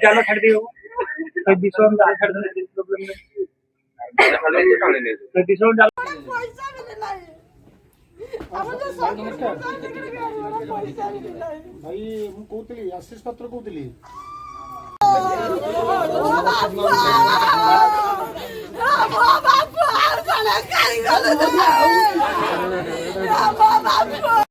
चालो छड़ दियो कोई दिसो हम डाल छड़ दे प्रॉब्लम नहीं कोई दिसो डाल पैसा मिले नहीं हमर सब पैसा मिले नहीं भाई मु कहतली आशीष पत्र कहतली बाबा